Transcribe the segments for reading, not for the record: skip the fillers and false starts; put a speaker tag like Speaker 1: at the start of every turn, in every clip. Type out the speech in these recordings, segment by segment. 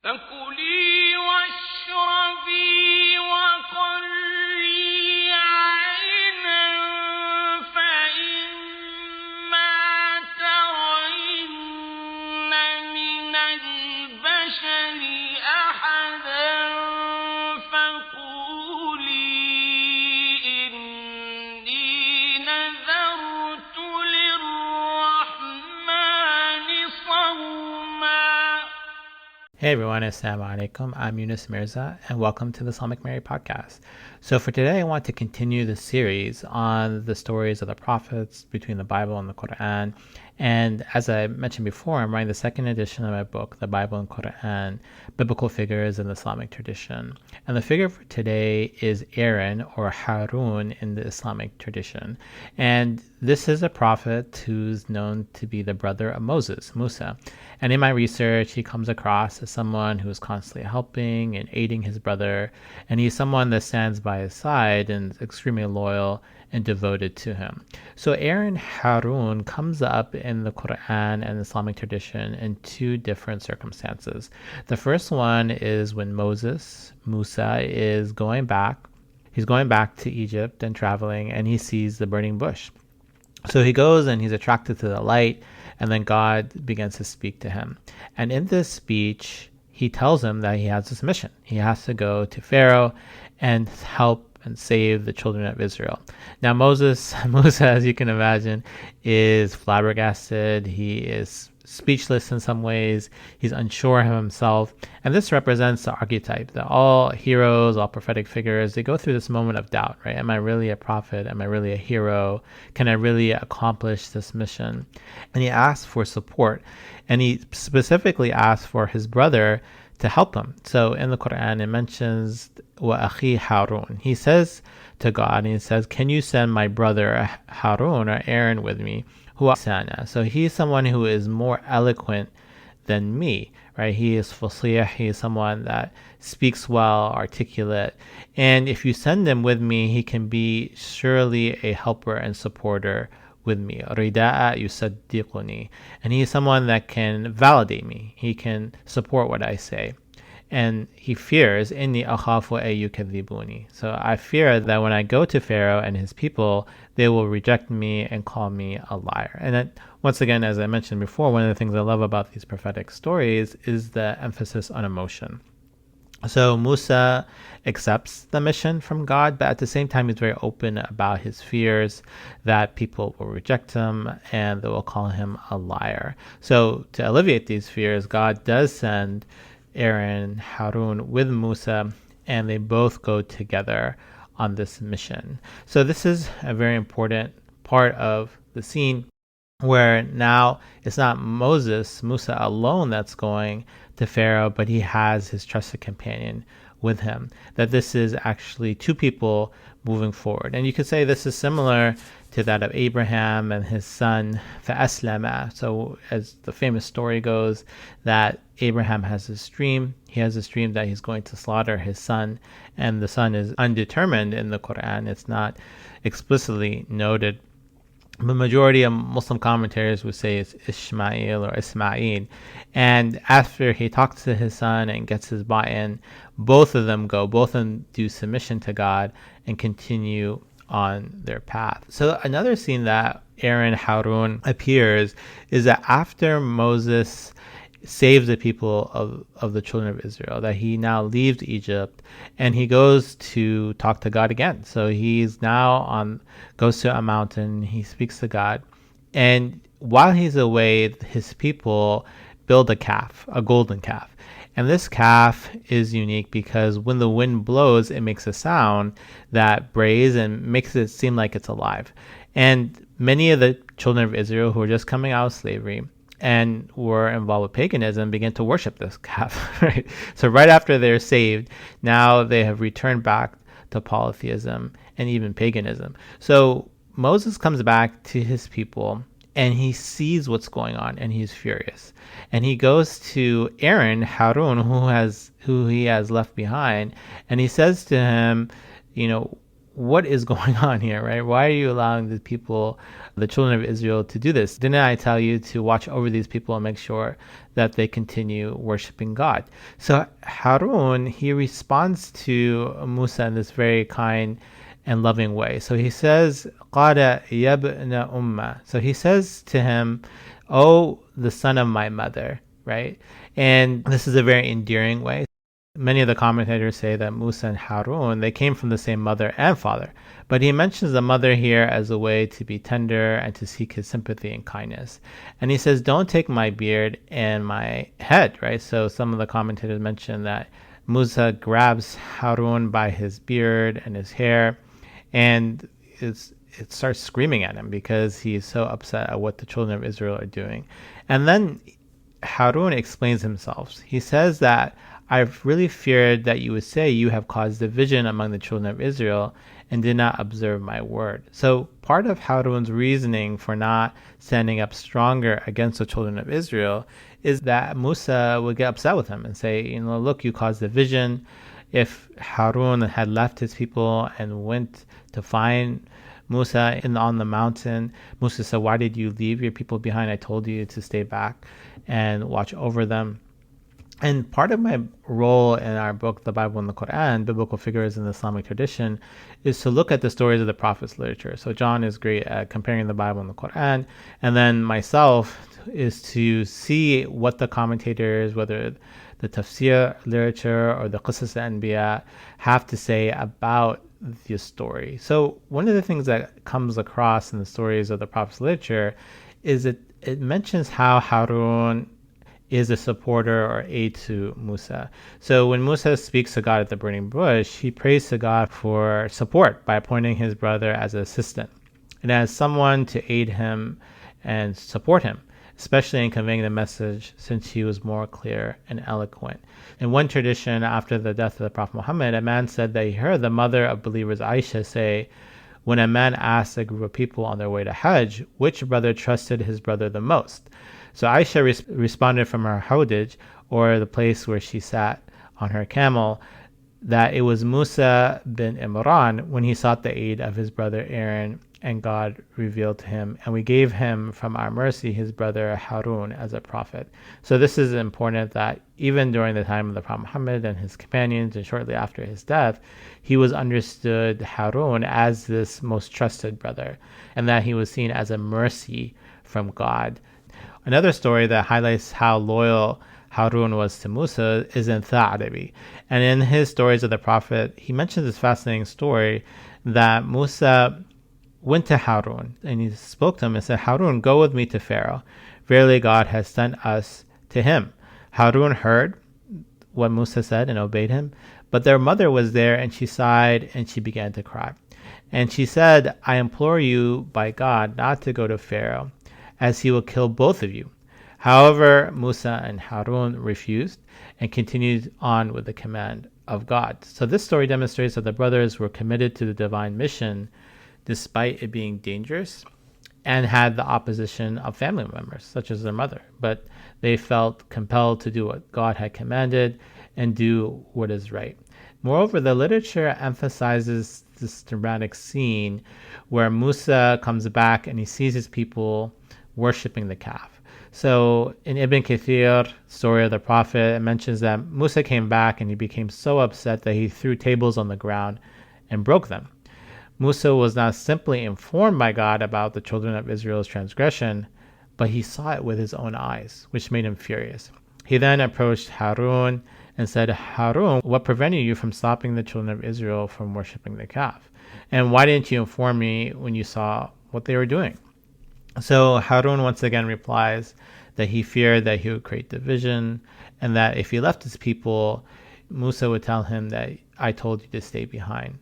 Speaker 1: فكلي واشربي وقري عينا فإما ترين من البشر أحدا فقولي إني نذرت للرحمن صوما.
Speaker 2: Hey everyone, Assalamu alaikum. I'm Yunus Mirza and welcome to the Islamic Mary podcast. So for today I want to continue the series on the stories of the prophets between the Bible and the Quran. And as I mentioned before, I'm writing the second edition of my book, The Bible and Qur'an, Biblical Figures in the Islamic Tradition. And the figure for today is Aaron, or Harun in the Islamic tradition. And this is a prophet who's known to be the brother of Moses, Musa. And in my research, he comes across as someone who is constantly helping and aiding his brother. And he's someone that stands by his side and is extremely loyal and devoted to him. So Aaron Harun comes up in the Quran and Islamic tradition in two different circumstances. The first one is when Musa is going back. He's going back to Egypt and traveling, and he sees the burning bush. So he goes and he's attracted to the light, and then God begins to speak to him. And in this speech, he tells him that he has this mission. He has to go to Pharaoh and help and save the children of Israel. Now Musa, as you can imagine, is flabbergasted. He is speechless in some ways. He's unsure of himself. And this represents the archetype that all heroes, all prophetic figures, they go through this moment of doubt, right? Am I really a prophet? Am I really a hero? Can I really accomplish this mission? And he asks for support. And he specifically asks for his brother to help him. So in the Quran, it mentions wa akhi Harun. He says to God, he says, can you send my brother Harun or Aaron with me? So he's someone who is more eloquent than me, right? He is fasih, he is someone that speaks well, articulate. And if you send him with me, he can be surely a helper and supporter with me. Rida'a yusaddiquni. And he is someone that can validate me. He can support what I say. And he fears, inni akhafu an yukadhibuni. So I fear that when I go to Pharaoh and his people, they will reject me and call me a liar. And then, once again, as I mentioned before, one of the things I love about these prophetic stories is the emphasis on emotion. So Musa accepts the mission from God, but at the same time, he's very open about his fears that people will reject him and they will call him a liar. So to alleviate these fears, God does send Aaron, Harun with Musa, and they both go together on this mission. So this is a very important part of the scene where now it's not Musa alone that's going to Pharaoh, but he has his trusted companion with him. That this is actually two people moving forward. And you could say this is similar to that of Abraham and his son فَأَسْلَمَ. So as the famous story goes, that Abraham has this dream. He has this dream that he's going to slaughter his son, and the son is undetermined in the Quran. It's not explicitly noted. The majority of Muslim commentators would say it's Ishmael or Ismail. And after he talks to his son and gets his buy-in, both of them do submission to God and continue on their path. So another scene that Aaron Harun appears is that after Moses saves the people of the children of Israel, that he now leaves Egypt and he goes to talk to God again. So he's now goes to a mountain, he speaks to God, and while he's away, his people build a golden calf. And this calf is unique because when the wind blows, it makes a sound that brays and makes it seem like it's alive. And many of the children of Israel who are just coming out of slavery and were involved with paganism begin to worship this calf. Right? So right after they're saved, now they have returned back to polytheism and even paganism. So Moses comes back to his people and he sees what's going on and he's furious. And he goes to Aaron, Harun, who he has left behind, and he says to him, what is going on here, right? Why are you allowing the people, the children of Israel, to do this? Didn't I tell you to watch over these people and make sure that they continue worshiping God? So Harun, he responds to Musa in this very kind and loving way. So he says, "Qala yabna umma." So he says to him, "Oh, the son of my mother," right? And this is a very endearing way. Many of the commentators say that Musa and Harun, they came from the same mother and father. But he mentions the mother here as a way to be tender and to seek his sympathy and kindness. And he says, "Don't take my beard and my head," right? So some of the commentators mention that Musa grabs Harun by his beard and his hair, and it starts screaming at him because he is so upset at what the children of Israel are doing. And then Harun explains himself. He says that, "I've really feared that you would say you have caused division among the children of Israel and did not observe my word." So part of Harun's reasoning for not standing up stronger against the children of Israel is that Musa would get upset with him and say, look, you caused division. If Harun had left his people and went to find Musa on the mountain, Musa said, "Why did you leave your people behind? I told you to stay back and watch over them." And part of my role in our book, The Bible and the Quran, Biblical Figures in the Islamic Tradition, is to look at the stories of the Prophet's literature. So John is great at comparing the Bible and the Quran. And then myself is to see what the commentators, whether the tafsir literature or the Qisas al-Anbiya, have to say about this story. So one of the things that comes across in the stories of the Prophet's literature is it mentions how Harun is a supporter or aid to Musa. So when Musa speaks to God at the burning bush, he prays to God for support by appointing his brother as an assistant and as someone to aid him and support him, especially in conveying the message, since he was more clear and eloquent. In one tradition, after the death of the Prophet Muhammad, a man said that he heard the mother of believers Aisha say, when a man asked a group of people on their way to Hajj, which brother trusted his brother the most? So Aisha responded from her hodij, or the place where she sat on her camel, that it was Musa bin Imran when he sought the aid of his brother Aaron, and God revealed to him, and we gave him from our mercy his brother Harun as a prophet. So this is important, that even during the time of the Prophet Muhammad and his companions, and shortly after his death, he was understood, Harun, as this most trusted brother, and that he was seen as a mercy from God. Another story that highlights how loyal Harun was to Musa is in Tha'arabi. And in his stories of the Prophet, he mentions this fascinating story that Musa went to Harun and he spoke to him and said, "Harun, go with me to Pharaoh. Verily God has sent us to him." Harun heard what Musa said and obeyed him, but their mother was there and she sighed and she began to cry. And she said, "I implore you by God not to go to Pharaoh, as he will kill both of you." However, Musa and Harun refused and continued on with the command of God. So this story demonstrates that the brothers were committed to the divine mission despite it being dangerous, and had the opposition of family members, such as their mother. But they felt compelled to do what God had commanded and do what is right. Moreover, the literature emphasizes this dramatic scene where Musa comes back and he sees his people worshipping the calf. So in Ibn Kathir, story of the Prophet, it mentions that Musa came back and he became so upset that he threw tables on the ground and broke them. Musa was not simply informed by God about the children of Israel's transgression, but he saw it with his own eyes, which made him furious. He then approached Harun and said, "Harun, what prevented you from stopping the children of Israel from worshiping the calf? And why didn't you inform me when you saw what they were doing?" So Harun once again replies that he feared that he would create division, and that if he left his people, Musa would tell him that, "I told you to stay behind."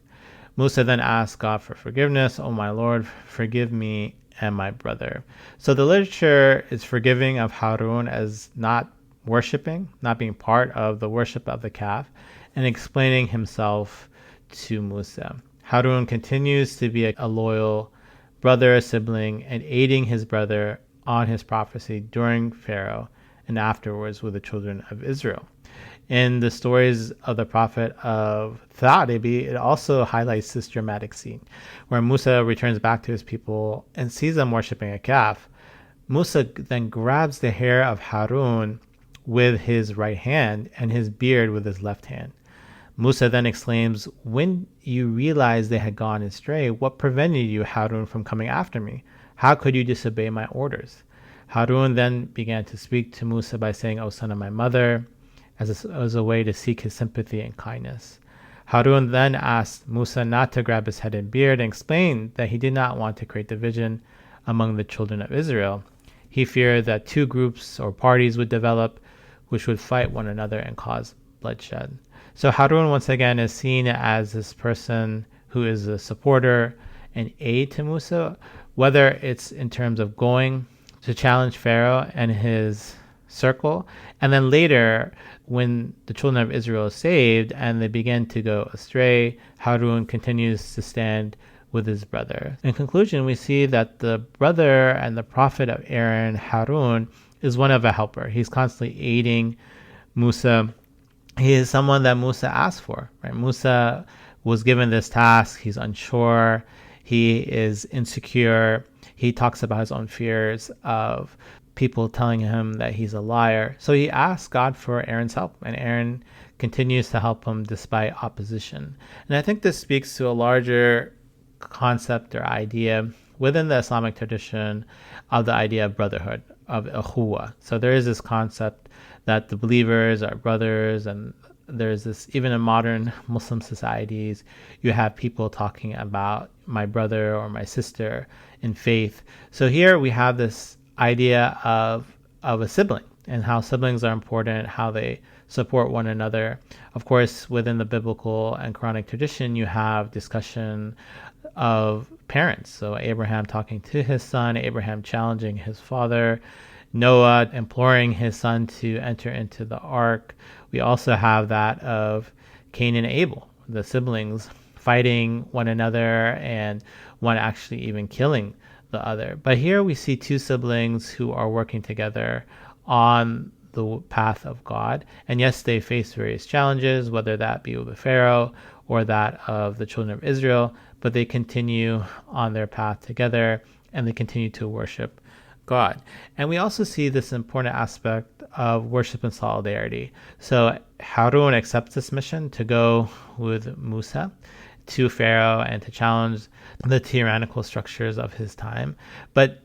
Speaker 2: Musa then asked God for forgiveness. "Oh my Lord, forgive me and my brother." So the literature is forgiving of Harun as not worshiping, not being part of the worship of the calf, and explaining himself to Musa. Harun continues to be a loyal brother, sibling, and aiding his brother on his prophecy during Pharaoh and afterwards with the children of Israel. In the stories of the prophet of Tha'adebi, it also highlights this dramatic scene where Musa returns back to his people and sees them worshiping a calf. Musa then grabs the hair of Harun with his right hand and his beard with his left hand. Musa then exclaims, "When you realized they had gone astray, what prevented you, Harun, from coming after me? How could you disobey my orders?" Harun then began to speak to Musa by saying, "O son of my mother," as a way to seek his sympathy and kindness. Harun then asked Musa not to grab his head and beard and explained that he did not want to create division among the children of Israel. He feared that two groups or parties would develop which would fight one another and cause bloodshed. So Harun once again is seen as this person who is a supporter and aid to Musa, whether it's in terms of going to challenge Pharaoh and his circle, and then later when the children of Israel are saved and they begin to go astray, Harun continues to stand with his brother. In conclusion, we see that the brother and the prophet of Aaron, Harun, is one of a helper. He's constantly aiding Musa. He is someone that Musa asked for, right? Musa was given this task. He's unsure. He is insecure. He talks about his own fears of people telling him that he's a liar. So he asks God for Aaron's help, and Aaron continues to help him despite opposition. And I think this speaks to a larger concept or idea within the Islamic tradition of the idea of brotherhood, of ukhuwah. So there is this concept that the believers are brothers, and there's this, even in modern Muslim societies, you have people talking about my brother or my sister in faith. So here we have this idea of a sibling and how siblings are important, how they support one another. Of course, within the Biblical and Qur'anic tradition, you have discussion of parents. So Abraham talking to his son, Abraham challenging his father, Noah imploring his son to enter into the ark. We also have that of Cain and Abel, the siblings fighting one another and one actually even killing the other. But here we see two siblings who are working together on the path of God. And yes, they face various challenges, whether that be with Pharaoh or that of the children of Israel, but they continue on their path together and they continue to worship God. And we also see this important aspect of worship and solidarity. So Harun accepts this mission to go with Musa to Pharaoh and to challenge the tyrannical structures of his time. But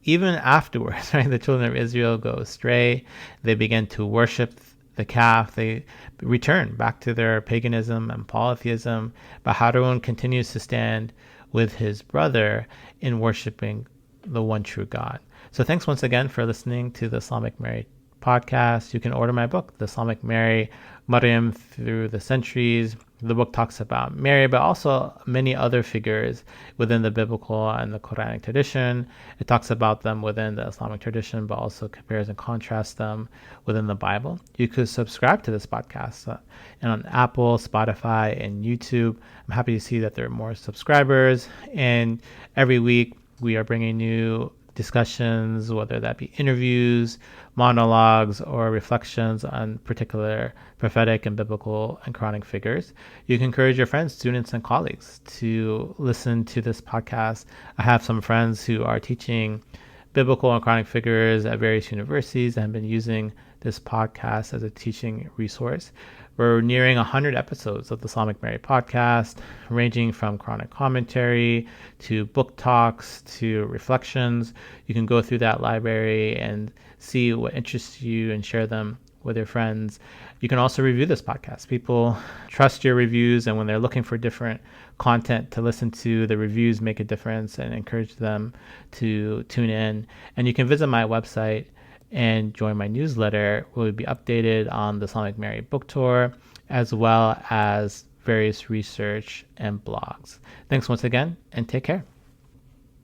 Speaker 2: even afterwards, right, the children of Israel go astray. They begin to worship the calf. They return back to their paganism and polytheism. But Harun continues to stand with his brother in worshiping the one true God. So thanks once again for listening to the Islamic Mary podcast. You can order my book, The Islamic Mary, Maryam Through the Centuries. The book talks about Mary, but also many other figures within the biblical and the Quranic tradition. It talks about them within the Islamic tradition, but also compares and contrasts them within the Bible. You could subscribe to this podcast and on Apple, Spotify, and YouTube. I'm happy to see that there are more subscribers. And every week we are bringing new discussions, whether that be interviews, monologues, or reflections on particular prophetic and biblical and Quranic figures. You can encourage your friends, students, and colleagues to listen to this podcast. I have some friends who are teaching biblical and Quranic figures at various universities and have been using this podcast as a teaching resource. We're nearing 100 episodes of the Islamic Mary podcast, ranging from Quranic commentary to book talks to reflections. You can go through that library and see what interests you and share them with your friends. You can also review this podcast. People trust your reviews, and when they're looking for different content to listen to, the reviews make a difference and encourage them to tune in. And you can visit my website and join my newsletter. We'll be updated on the Islamic Mary book tour, as well as various research and blogs. Thanks once again, and take care.